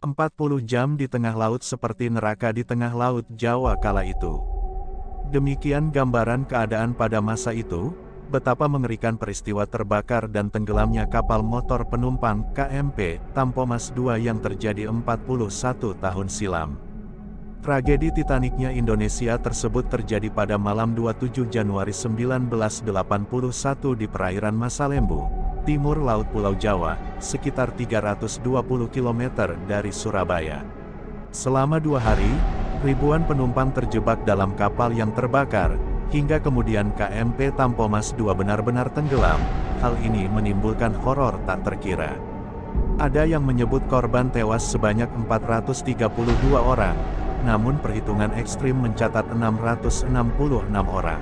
40 jam di tengah laut seperti neraka di tengah laut Jawa kala itu. Demikian gambaran keadaan pada masa itu, betapa mengerikan peristiwa terbakar dan tenggelamnya kapal motor penumpang KMP Tampomas II yang terjadi 41 tahun silam. Tragedi titaniknya Indonesia tersebut terjadi pada malam 27 Januari 1981 di perairan Masalembu, timur Laut Pulau Jawa, sekitar 320 km dari Surabaya. Selama 2 hari, ribuan penumpang terjebak dalam kapal yang terbakar, hingga kemudian KMP Tampomas II benar-benar tenggelam. Hal ini menimbulkan horor tak terkira. Ada yang menyebut korban tewas sebanyak 432 orang, namun perhitungan ekstrim mencatat 666 orang.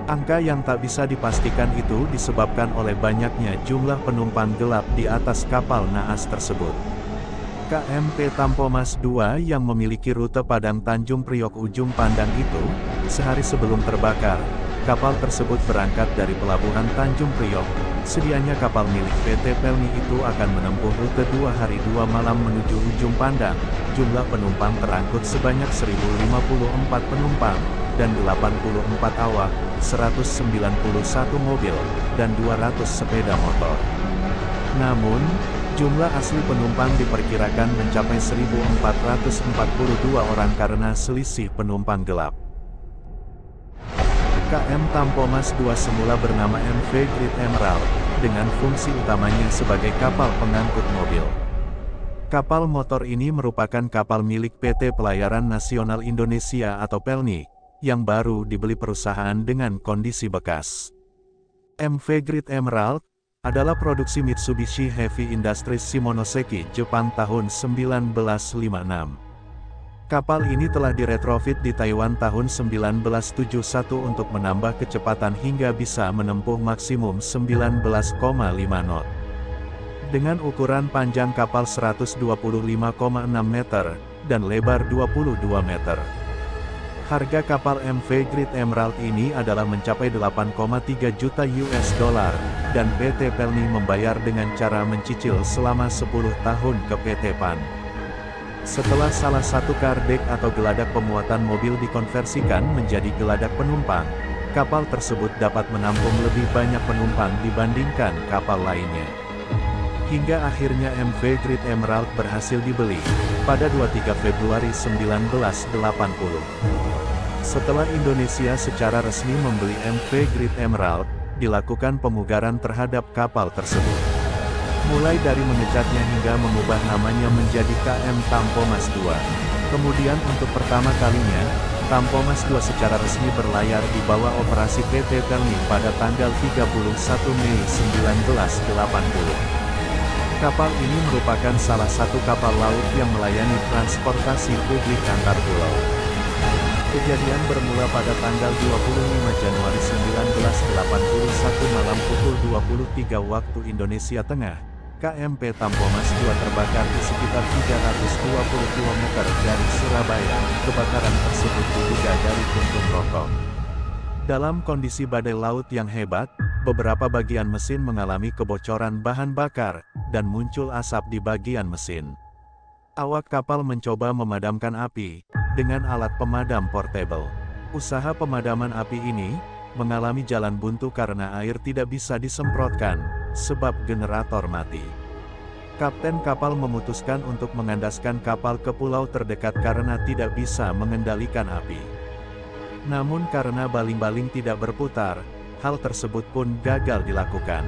Angka yang tak bisa dipastikan itu disebabkan oleh banyaknya jumlah penumpang gelap di atas kapal naas tersebut. KMP Tampomas II yang memiliki rute Padang Tanjung Priok Ujung Pandang itu, sehari sebelum terbakar, kapal tersebut berangkat dari pelabuhan Tanjung Priok. Sedianya kapal milik PT Pelni itu akan menempuh rute 2 hari 2 malam menuju Ujung Pandang. Jumlah penumpang terangkut sebanyak 1054 penumpang, dan 84 awak, 191 mobil, dan 200 sepeda motor. Namun, jumlah asli penumpang diperkirakan mencapai 1.442 orang karena selisih penumpang gelap. KM Tampomas II semula bernama MV Great Emerald, dengan fungsi utamanya sebagai kapal pengangkut mobil. Kapal motor ini merupakan kapal milik PT Pelayaran Nasional Indonesia atau Pelni, yang baru dibeli perusahaan dengan kondisi bekas. MV Great Emerald adalah produksi Mitsubishi Heavy Industries Shimonoseki, Jepang tahun 1956. Kapal ini telah diretrofit di Taiwan tahun 1971 untuk menambah kecepatan hingga bisa menempuh maksimum 19,5 knot. Dengan ukuran panjang kapal 125,6 meter, dan lebar 22 meter. Harga kapal MV Great Emerald ini adalah mencapai 8,3 juta US dollar, dan PT Pelni membayar dengan cara mencicil selama 10 tahun ke PT PAN. Setelah salah satu kardek atau geladak pemuatan mobil dikonversikan menjadi geladak penumpang, kapal tersebut dapat menampung lebih banyak penumpang dibandingkan kapal lainnya. Hingga akhirnya MV Great Emerald berhasil dibeli, pada 23 Februari 1980. Setelah Indonesia secara resmi membeli MV Great Emerald, dilakukan pemugaran terhadap kapal tersebut. Mulai dari mengecatnya hingga mengubah namanya menjadi KM Tampomas II. Kemudian untuk pertama kalinya, Tampomas II secara resmi berlayar di bawah operasi PT Pelni pada tanggal 31 Mei 1980. Kapal ini merupakan salah satu kapal laut yang melayani transportasi publik antar pulau. Kejadian bermula pada tanggal 25 Januari 1981 malam pukul 23 waktu Indonesia Tengah. KMP Tampomas II terbakar di sekitar 320 km dari Surabaya. Kebakaran tersebut diduga dari puntung rokok. Dalam kondisi badai laut yang hebat, beberapa bagian mesin mengalami kebocoran bahan bakar, dan muncul asap di bagian mesin. Awak kapal mencoba memadamkan api dengan alat pemadam portable. Usaha pemadaman api ini mengalami jalan buntu karena air tidak bisa disemprotkan, sebab generator mati. Kapten kapal memutuskan untuk mengandaskan kapal ke pulau terdekat karena tidak bisa mengendalikan api. Namun karena baling-baling tidak berputar, hal tersebut pun gagal dilakukan.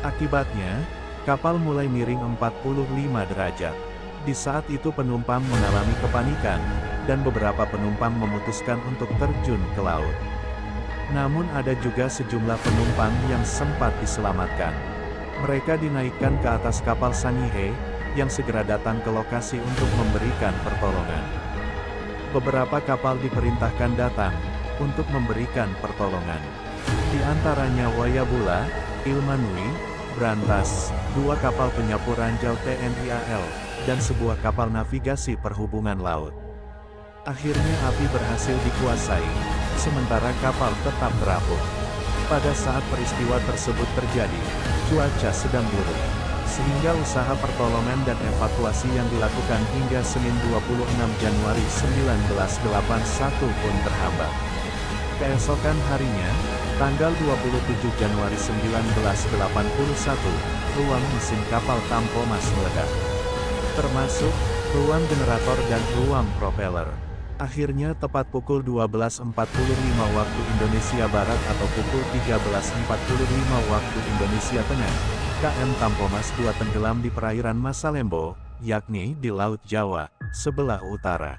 Akibatnya, kapal mulai miring 45 derajat. Di saat itu penumpang mengalami kepanikan, dan beberapa penumpang memutuskan untuk terjun ke laut. Namun ada juga sejumlah penumpang yang sempat diselamatkan. Mereka dinaikkan ke atas kapal Sangihe, yang segera datang ke lokasi untuk memberikan pertolongan. Beberapa kapal diperintahkan datang, untuk memberikan pertolongan. Di antaranya Wayabula, Ilmanui, Brantas, 2 kapal penyapu ranjau TNI AL, dan sebuah kapal navigasi perhubungan laut. Akhirnya api berhasil dikuasai, sementara kapal tetap terapung. Pada saat peristiwa tersebut terjadi, cuaca sedang buruk. sehingga usaha pertolongan dan evakuasi yang dilakukan hingga Senin 26 Januari 1981 pun terhambat. Keesokan harinya, tanggal 27 Januari 1981, ruang mesin kapal Tampomas meledak, termasuk ruang generator dan ruang propeller. Akhirnya tepat pukul 12.45 waktu Indonesia Barat atau pukul 13.45 waktu Indonesia Tengah, KM Tampomas II tenggelam di perairan Masalembo, yakni di Laut Jawa, sebelah utara.